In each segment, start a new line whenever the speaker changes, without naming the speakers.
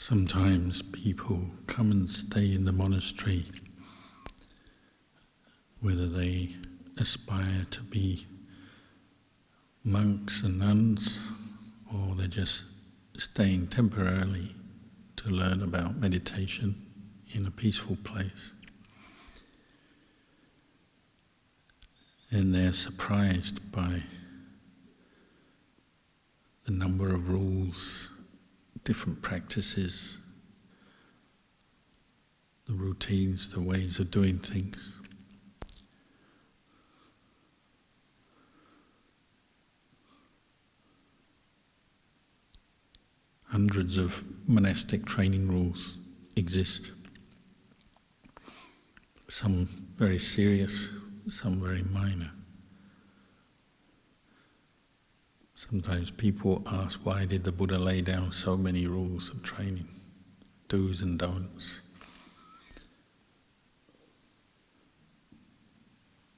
Sometimes people come and stay in the monastery, whether they aspire to be monks and nuns, or they're just staying temporarily to learn about meditation in a peaceful place. And they're surprised by the number of rules, different practices, the routines, the ways of doing things. Hundreds of monastic training rules exist. Some very serious, some very minor. Sometimes people ask, why did the Buddha lay down so many rules of training, do's and don'ts?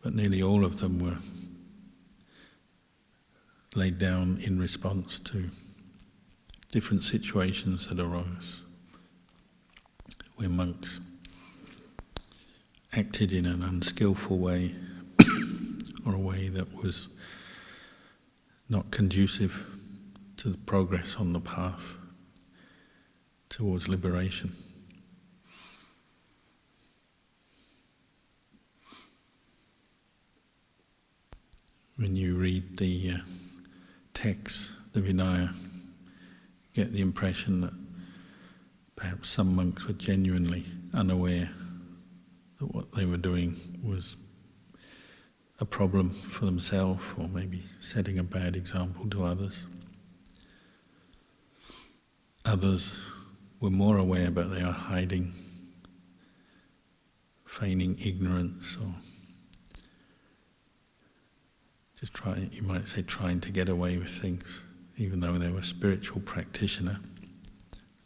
But nearly all of them were laid down in response to different situations that arose, where monks acted in an unskillful way or a way that was not conducive to the progress on the path towards liberation. When you read the text, the Vinaya, you get the impression that perhaps some monks were genuinely unaware that what they were doing was a problem for themselves, or maybe setting a bad example to others. Others were more aware, but they are hiding, feigning ignorance, or just you might say, trying to get away with things, even though they were a spiritual practitioner,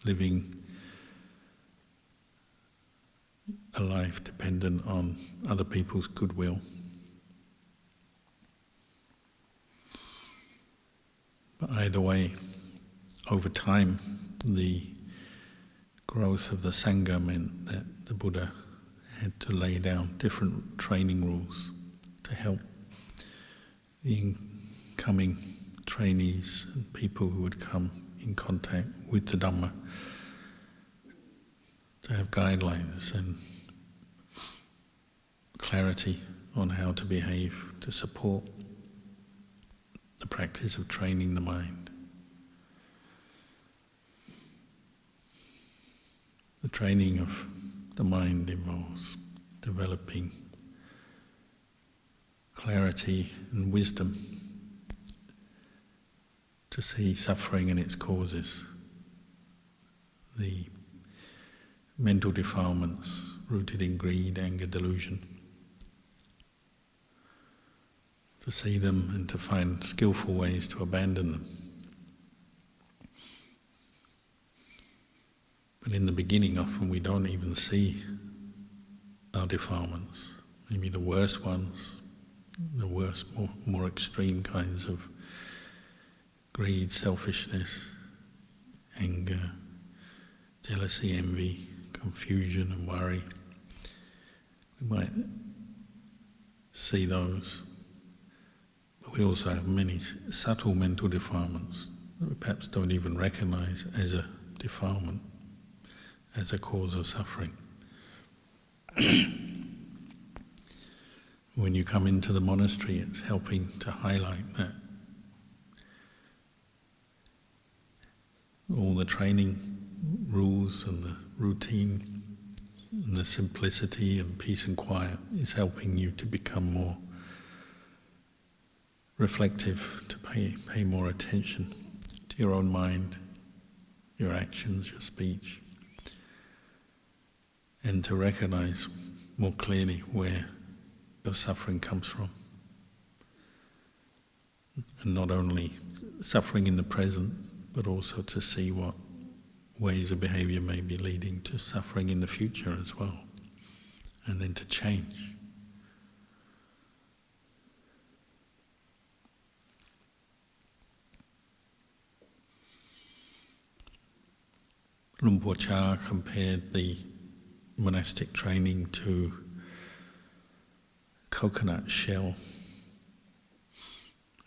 living a life dependent on other people's goodwill. But either way, over time, the growth of the Sangha meant that the Buddha had to lay down different training rules to help the incoming trainees and people who would come in contact with the Dhamma, to have guidelines and clarity on how to behave to support the practice of training the mind. The training of the mind involves developing clarity and wisdom to see suffering and its causes, the mental defilements rooted in greed, anger, delusion, to see them and to find skillful ways to abandon them. But in the beginning, often we don't even see our defilements, maybe the worst ones, the worst, more extreme kinds of greed, selfishness, anger, jealousy, envy, confusion and worry. We might see those, but we also have many subtle mental defilements that we perhaps don't even recognize as a defilement, as a cause of suffering. When you come into the monastery, it's helping to highlight that all the training rules and the routine and the simplicity and peace and quiet is helping you to become more reflective, to pay more attention to your own mind, your actions, your speech, and to recognize more clearly where your suffering comes from. And not only suffering in the present, but also to see what ways of behavior may be leading to suffering in the future as well, and then to change. Luang Por Chah compared the monastic training to coconut shell.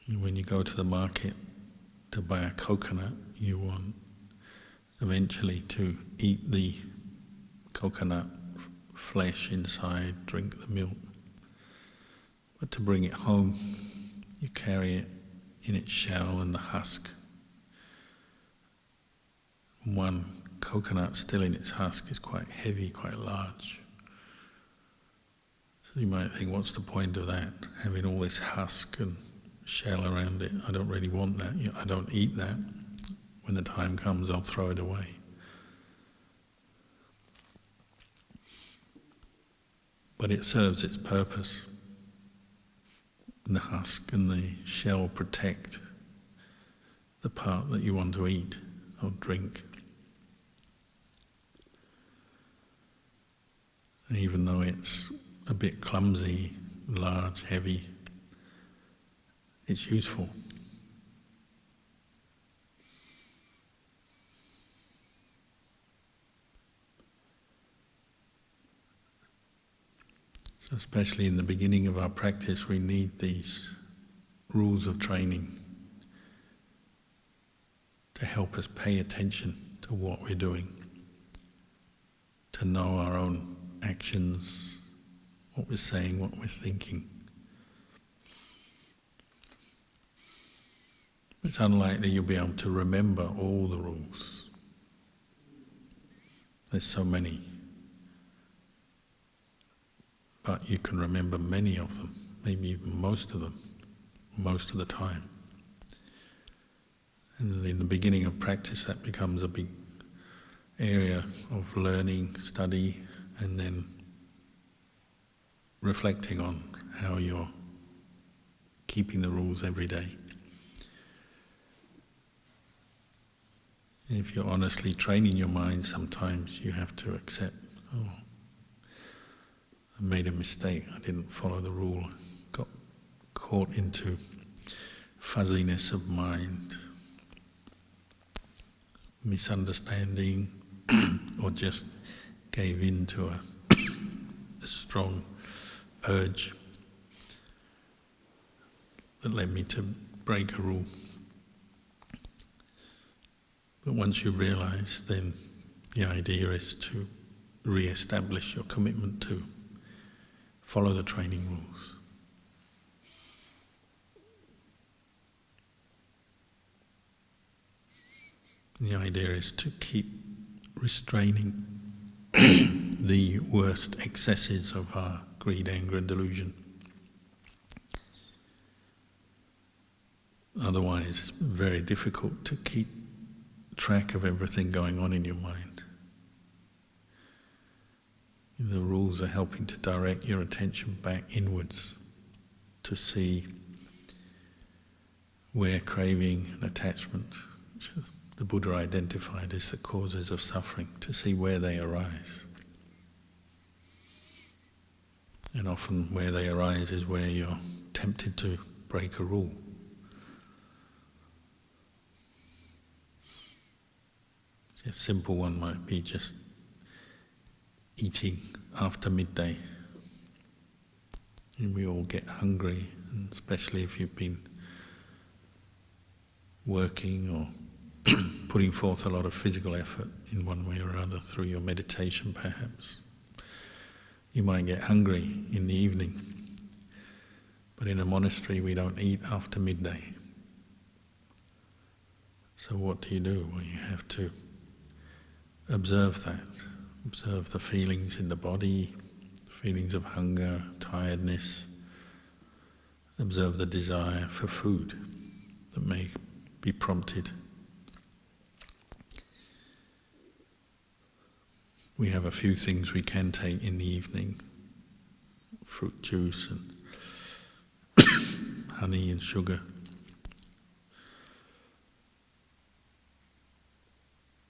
When you go to the market to buy a coconut, you want eventually to eat the coconut flesh inside, drink the milk. But to bring it home, you carry it in its shell and the husk. One coconut still in its husk is quite heavy, quite large. So you might think, what's the point of that? Having all this husk and shell around it, I don't really want that. I don't eat that. When the time comes, I'll throw it away. But it serves its purpose. The husk and the shell protect the part that you want to eat or drink. And even though it's a bit clumsy, large, heavy, it's useful. So especially in the beginning of our practice, we need these rules of training to help us pay attention to what we're doing, to know our own actions, what we're saying, what we're thinking. It's unlikely you'll be able to remember all the rules. There's so many. But you can remember many of them, maybe even most of them, most of the time. And in the beginning of practice, that becomes a big area of learning, study, and then reflecting on how you're keeping the rules every day. If you're honestly training your mind, sometimes you have to accept, oh, I made a mistake, I didn't follow the rule, got caught into fuzziness of mind, misunderstanding, or just gave in to a strong urge that led me to break a rule. But once you realize, then the idea is to re-establish your commitment to follow the training rules. The idea is to keep restraining the worst excesses of our greed, anger and delusion. Otherwise, it's very difficult to keep track of everything going on in your mind. The rules are helping to direct your attention back inwards to see where craving and attachment, which the Buddha identified as the causes of suffering, to see where they arise. And often where they arise is where you're tempted to break a rule. A simple one might be just eating after midday. And we all get hungry, and especially if you've been working or putting forth a lot of physical effort in one way or other through your meditation perhaps. You might get hungry in the evening, but in a monastery we don't eat after midday. So what do? Well, you have to observe that. Observe the feelings in the body, feelings of hunger, tiredness. Observe the desire for food that may be prompted. We have a few things we can take in the evening. Fruit juice and honey and sugar.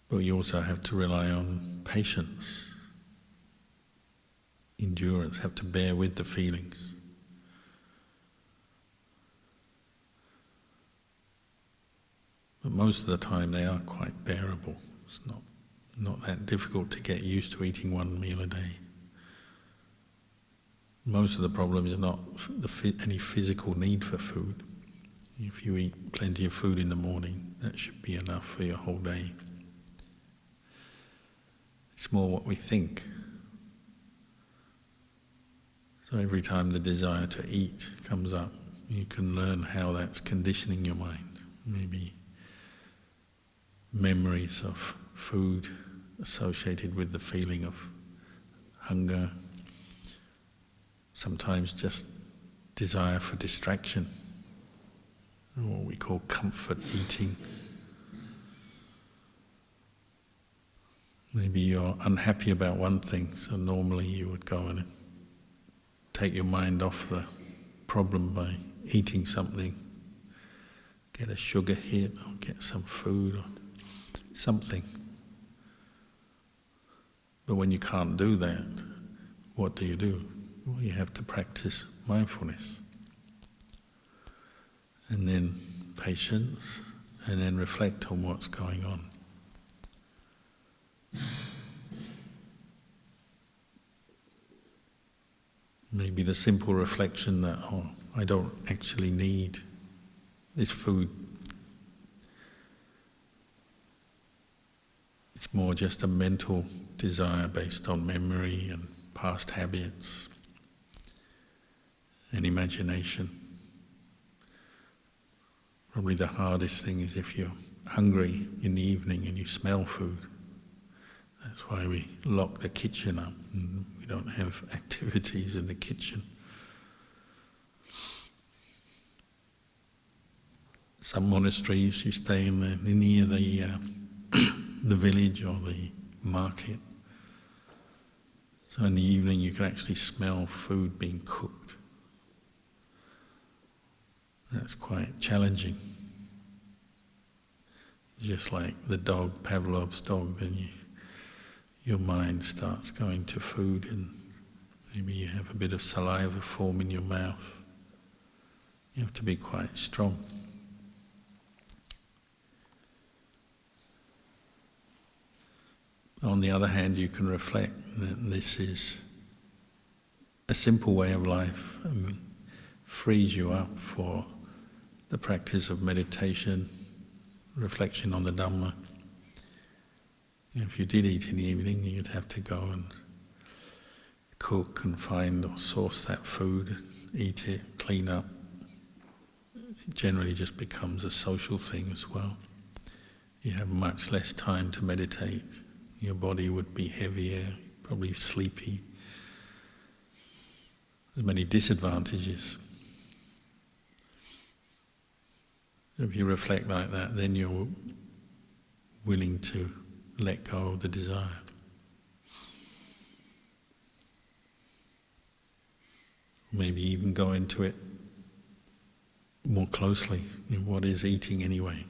But you also have to rely on patience, endurance, have to bear with the feelings. But most of the time they are quite bearable. It's not Not that difficult to get used to eating one meal a day. Most of the problem is not any physical need for food. If you eat plenty of food in the morning, that should be enough for your whole day. It's more what we think. So every time the desire to eat comes up, you can learn how that's conditioning your mind. Maybe memories of food associated with the feeling of hunger, sometimes just desire for distraction, what we call comfort eating. Maybe you're unhappy about one thing, so normally you would go and take your mind off the problem by eating something, get a sugar hit or get some food or something. But when you can't do that, what do? Well, you have to practice mindfulness. And then patience, and then reflect on what's going on. Maybe the simple reflection that, I don't actually need this food. It's more just a mental desire based on memory and past habits and imagination. Probably the hardest thing is if you're hungry in the evening and you smell food. That's why we lock the kitchen up and we don't have activities in the kitchen. Some monasteries you stay near the village or the market. So in the evening you can actually smell food being cooked. That's quite challenging. Just like the dog, Pavlov's dog, then your mind starts going to food and maybe you have a bit of saliva form in your mouth. You have to be quite strong. On the other hand, you can reflect that this is a simple way of life and frees you up for the practice of meditation, reflection on the Dhamma. If you did eat in the evening, you'd have to go and cook and find or source that food, eat it, clean up. It generally just becomes a social thing as well. You have much less time to meditate. Your body would be heavier, probably sleepy. There's many disadvantages. If you reflect like that, then you're willing to let go of the desire. Maybe even go into it more closely. What is eating anyway?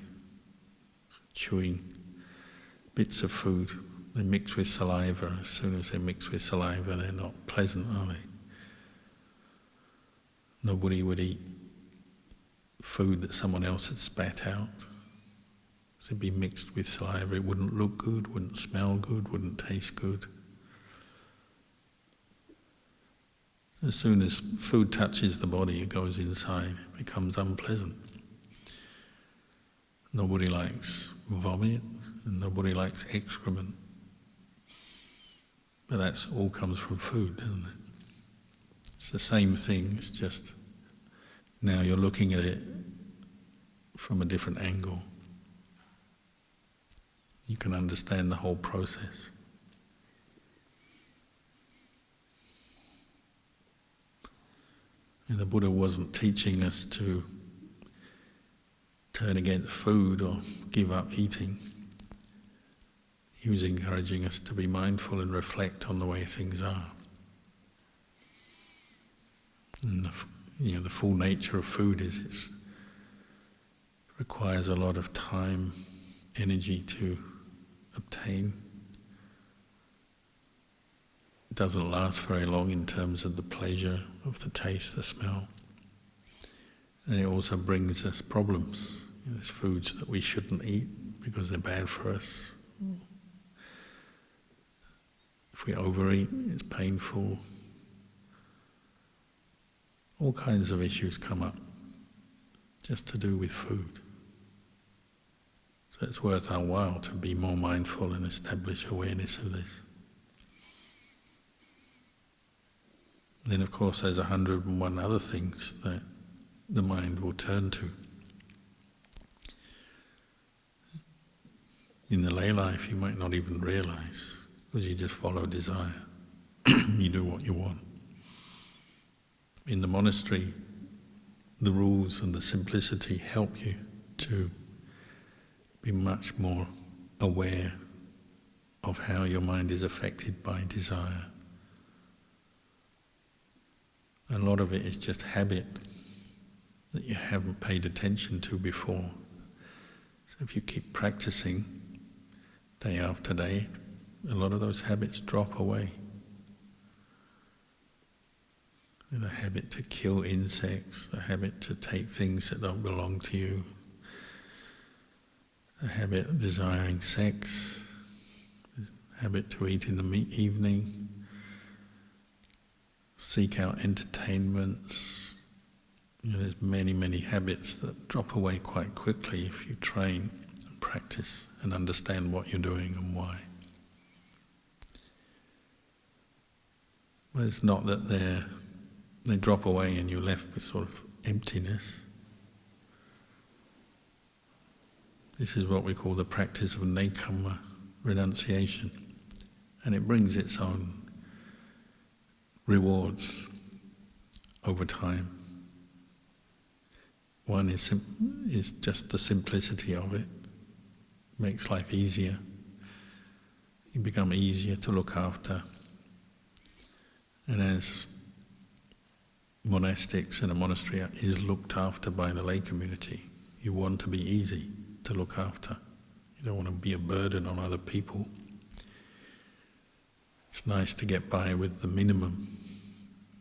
Chewing bits of food. They mix with saliva. As soon as they mix with saliva, they're not pleasant, are they? Nobody would eat food that someone else had spat out. So it'd be mixed with saliva. It wouldn't look good, wouldn't smell good, wouldn't taste good. As soon as food touches the body, it goes inside, it becomes unpleasant. Nobody likes vomit, and nobody likes excrement. But that all comes from food, doesn't it? It's the same thing, it's just now you're looking at it from a different angle. You can understand the whole process. And the Buddha wasn't teaching us to turn against food or give up eating. He was encouraging us to be mindful and reflect on the way things are. And the full nature of food is it requires a lot of time, energy to obtain. It doesn't last very long in terms of the pleasure of the taste, the smell. And it also brings us problems. There's foods that we shouldn't eat because they're bad for us. If we overeat, it's painful. All kinds of issues come up just to do with food. So it's worth our while to be more mindful and establish awareness of this. Then of course there's 101 other things that the mind will turn to. In the lay life you might not even realize, because you just follow desire. You do what you want. In the monastery, the rules and the simplicity help you to be much more aware of how your mind is affected by desire. A lot of it is just habit that you haven't paid attention to before. So if you keep practicing day after day, a lot of those habits drop away. The habit to kill insects, the habit to take things that don't belong to you, the habit of desiring sex, the habit to eat in the evening, seek out entertainments. There's many, many habits that drop away quite quickly if you train and practice and understand what you're doing and why. But it's not that they drop away and you're left with sort of emptiness. This is what we call the practice of nekama, renunciation. And it brings its own rewards over time. One is just the simplicity of it. Makes life easier. You become easier to look after. And as monastics in a monastery is looked after by the lay community, you want to be easy to look after. You don't want to be a burden on other people. It's nice to get by with the minimum.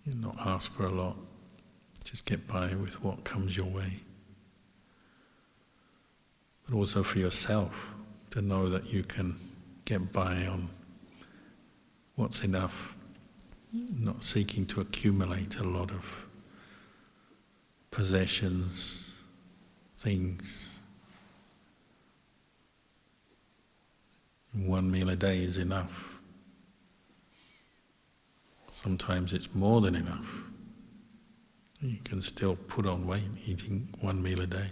You not ask for a lot. Just get by with what comes your way. But also for yourself, to know that you can get by on what's enough, not seeking to accumulate a lot of possessions, things. One meal a day is enough. Sometimes it's more than enough. You can still put on weight eating one meal a day.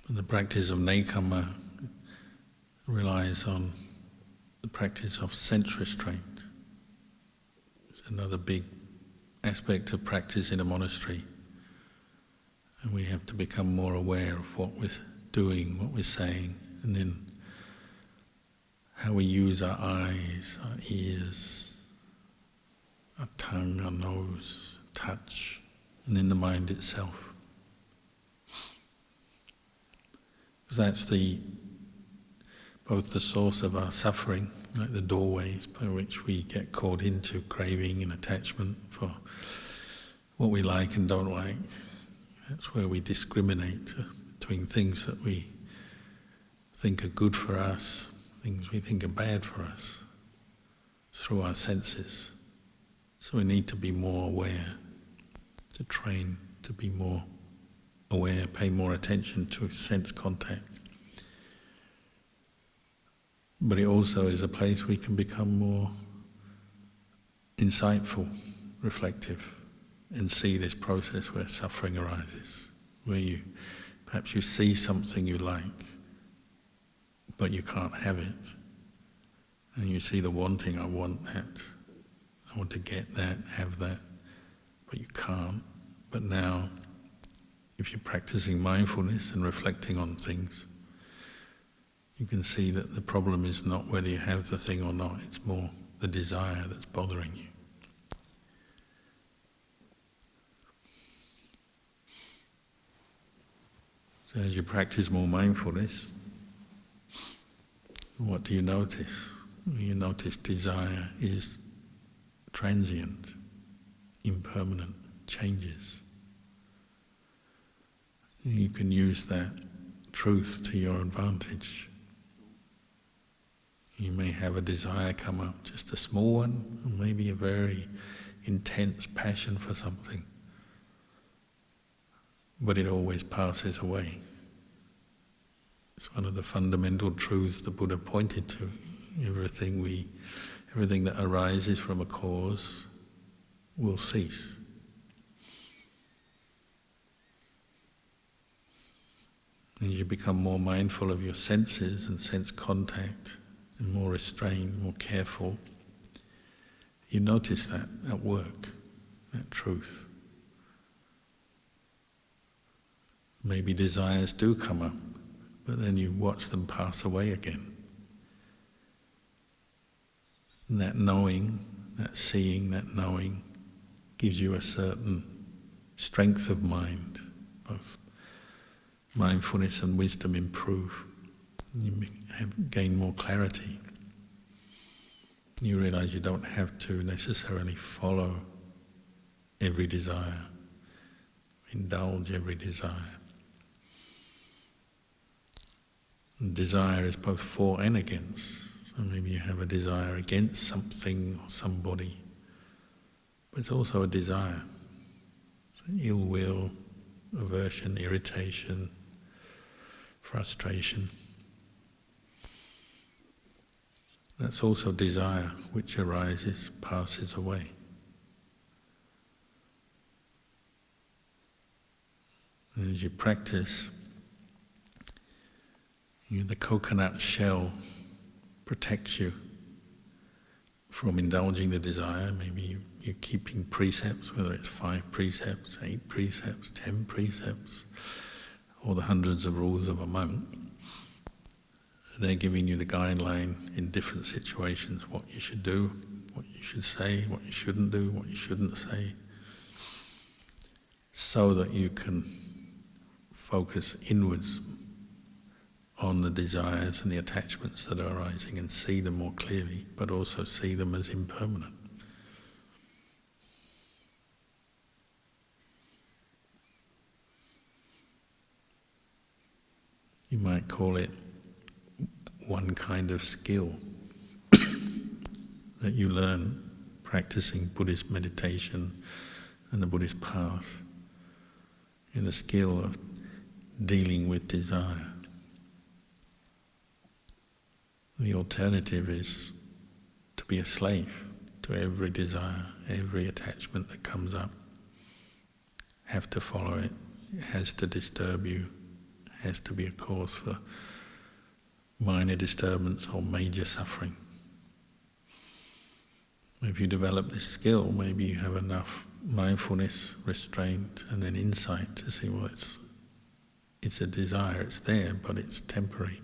And the practice of nekama relies on the practice of sense restraint. It's another big aspect of practice in a monastery. And we have to become more aware of what we're doing, what we're saying, and then how we use our eyes, our ears, our tongue, our nose, touch, and then the mind itself. Because that's both the source of our suffering, like the doorways by which we get caught into craving and attachment for what we like and don't like. That's where we discriminate between things that we think are good for us, things we think are bad for us, through our senses. So we need to be more aware, to train to be more aware, pay more attention to sense contact. But it also is a place we can become more insightful, reflective, and see this process where suffering arises, where perhaps you see something you like, but you can't have it. And you see the wanting, I want that, I want to get that, have that, but you can't. But now, if you're practicing mindfulness and reflecting on things, you can see that the problem is not whether you have the thing or not, it's more the desire that's bothering you. So as you practice more mindfulness, what do you notice? You notice desire is transient. impermanent, changes. You can use that truth to your advantage. You may have a desire come up, just a small one, or maybe a very intense passion for something, but it always passes away. It's one of the fundamental truths the Buddha pointed to. Everything that arises from a cause will cease. As you become more mindful of your senses and sense contact, and more restrained, more careful, you notice that at work, that truth. Maybe desires do come up, but then you watch them pass away again. And that knowing, that seeing, that knowing gives you a certain strength of mind. Both mindfulness and wisdom improve. You gain more clarity. You realize you don't have to necessarily follow every desire, indulge every desire. And desire is both for and against. So maybe you have a desire against something or somebody, but it's also a desire. So ill will, aversion, irritation, frustration. That's also desire, which arises, passes away. And as you practice, the coconut shell protects you from indulging the desire. Maybe you're keeping precepts, whether it's 5 precepts, 8 precepts, 10 precepts, or the hundreds of rules of a monk. They're giving you the guideline in different situations, what you should do, what you should say, what you shouldn't do, what you shouldn't say, so that you can focus inwards on the desires and the attachments that are arising and see them more clearly, but also see them as impermanent. You might call it one kind of skill that you learn practicing Buddhist meditation and the Buddhist path, in the skill of dealing with desire. The alternative is to be a slave to every desire, every attachment that comes up. Have to follow it. It has to disturb you. It has to be a cause for minor disturbance or major suffering. If you develop this skill, maybe you have enough mindfulness, restraint, and then insight to see, well, it's a desire, it's there, but it's temporary.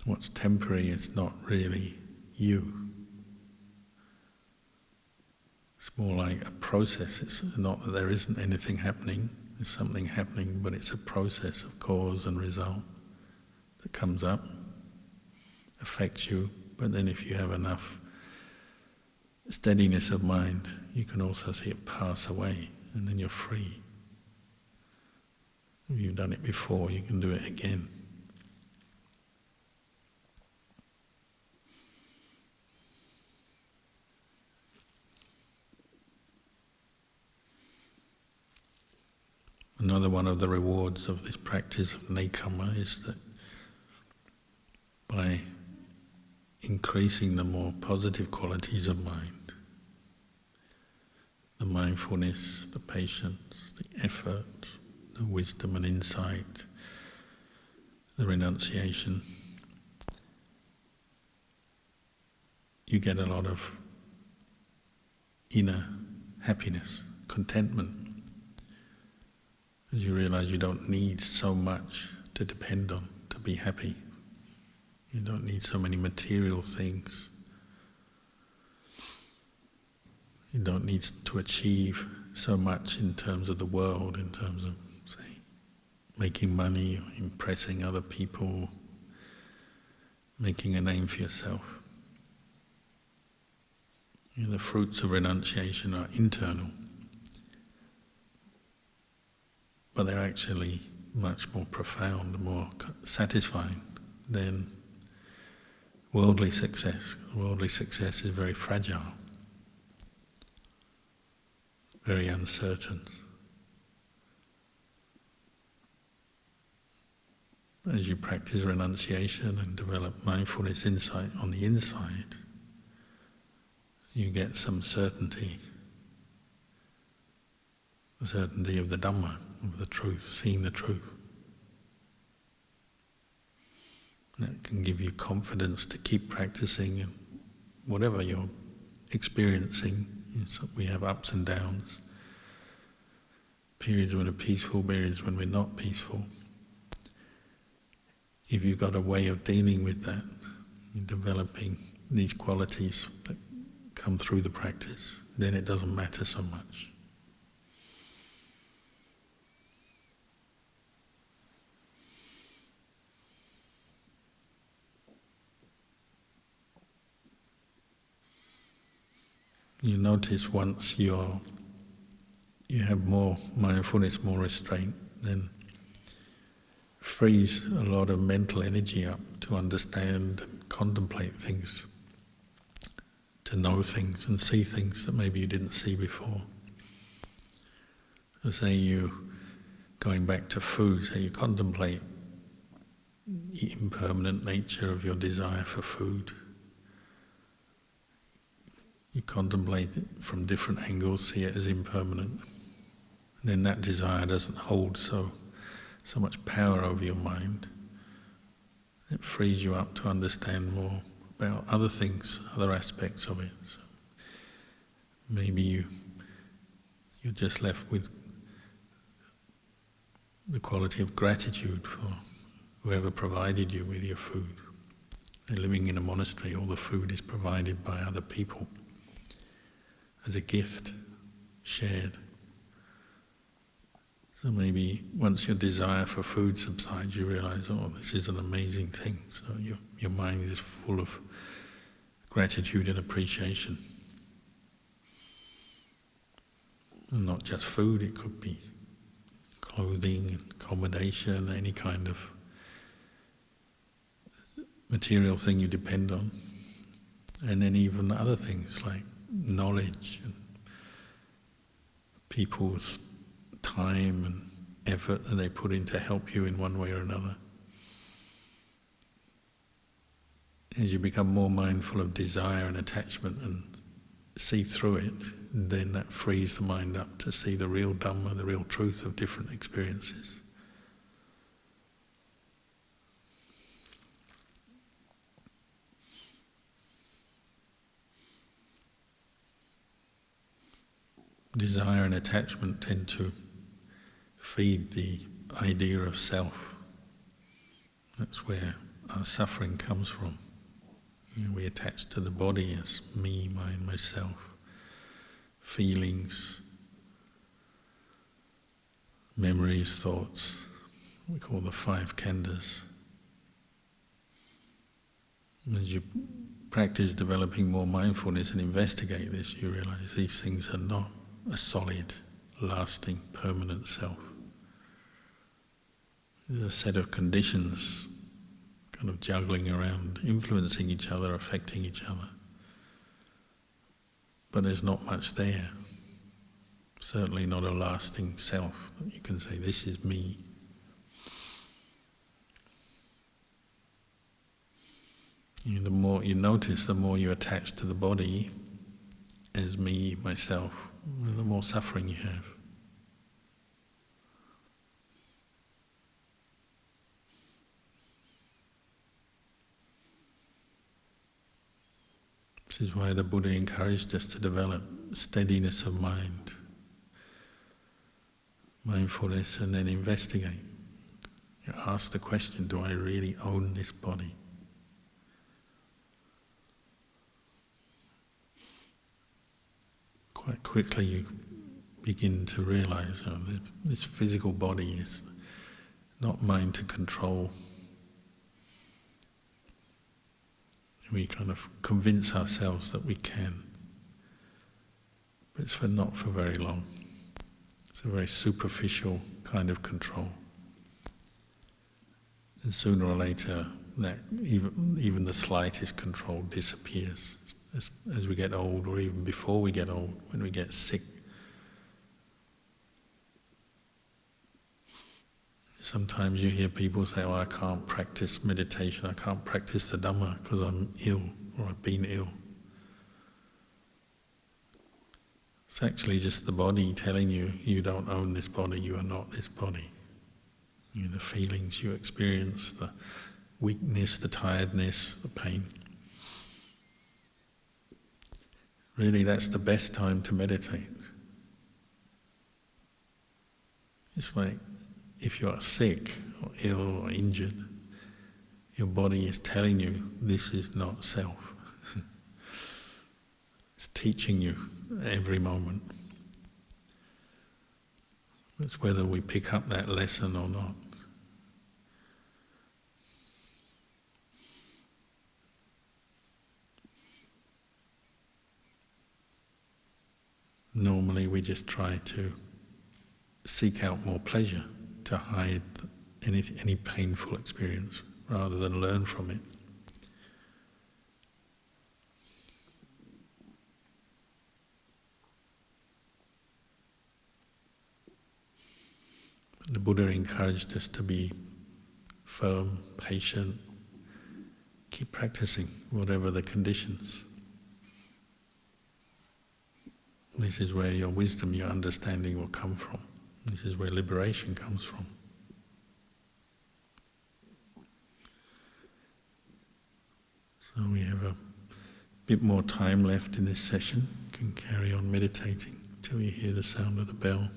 What's temporary is not really you. It's more like a process. It's not that there isn't anything happening, there's something happening, but it's a process of cause and result that comes up, affects you, but then if you have enough steadiness of mind, you can also see it pass away, and then you're free. If you've done it before, you can do it again. Another one of the rewards of this practice of nekkhamma is that by increasing the more positive qualities of mind, the mindfulness, the patience, the effort, the wisdom and insight, the renunciation, you get a lot of inner happiness, contentment. As you realize you don't need so much to depend on to be happy. You don't need so many material things. You don't need to achieve so much in terms of the world, in terms of, say, making money, impressing other people, making a name for yourself. The fruits of renunciation are internal, but they're actually much more profound, more satisfying than worldly success. Worldly success is very fragile, very uncertain. As you practice renunciation and develop mindfulness insight on the inside, you get some certainty of the Dhamma, of the truth, seeing the truth. And that can give you confidence to keep practicing, and whatever you're experiencing. We have ups and downs, periods when we're peaceful, periods when we're not peaceful. If you've got a way of dealing with that, you're developing these qualities that come through the practice, then it doesn't matter so much. You notice once you have more mindfulness, more restraint, then frees a lot of mental energy up to understand and contemplate things, to know things and see things that maybe you didn't see before. So say going back to food, so you contemplate the impermanent nature of your desire for food. You contemplate it from different angles, see it as impermanent. And then that desire doesn't hold so much power over your mind. It frees you up to understand more about other things, other aspects of it. So maybe you're just left with the quality of gratitude for whoever provided you with your food. And living in a monastery, all the food is provided by other people as a gift, shared. So maybe once your desire for food subsides, you realize, oh, this is an amazing thing. So your mind is full of gratitude and appreciation. And not just food, it could be clothing, accommodation, any kind of material thing you depend on. And then even other things like knowledge and people's time and effort that they put in to help you in one way or another. As you become more mindful of desire and attachment and see through it, then that frees the mind up to see the real Dhamma, the real truth of different experiences. Desire and attachment tend to feed the idea of self. That's where our suffering comes from. We attach to the body as me, mine, myself. Feelings, memories, thoughts, we call the 5 khandhas. As you practice developing more mindfulness and investigate this, you realize these things are not a solid, lasting, permanent self. There's a set of conditions kind of juggling around, influencing each other, affecting each other. But there's not much there. Certainly not a lasting self that you can say, this is me. The more you notice, the more you attach to the body as me, myself, the more suffering you have. This is why the Buddha encouraged us to develop steadiness of mind, mindfulness, and then investigate. You ask the question, do I really own this body? Quite quickly you begin to realize this physical body is not mine to control. We kind of convince ourselves that we can. but it's not for very long. It's a very superficial kind of control. And sooner or later, that even the slightest control disappears. As we get old, or even before we get old, when we get sick. Sometimes you hear people say, "Oh, I can't practice meditation, I can't practice the Dhamma because I'm ill, or I've been ill." It's actually just the body telling you, you don't own this body, you are not this body. The feelings you experience, the weakness, the tiredness, the pain. Really, that's the best time to meditate. It's like if you are sick or ill or injured, your body is telling you this is not self. It's teaching you every moment. It's whether we pick up that lesson or not. Normally we just try to seek out more pleasure, to hide any painful experience, rather than learn from it. The Buddha encouraged us to be firm, patient, keep practicing, whatever the conditions. This is where your wisdom, your understanding will come from. This is where liberation comes from. So we have a bit more time left in this session. You can carry on meditating till you hear the sound of the bell.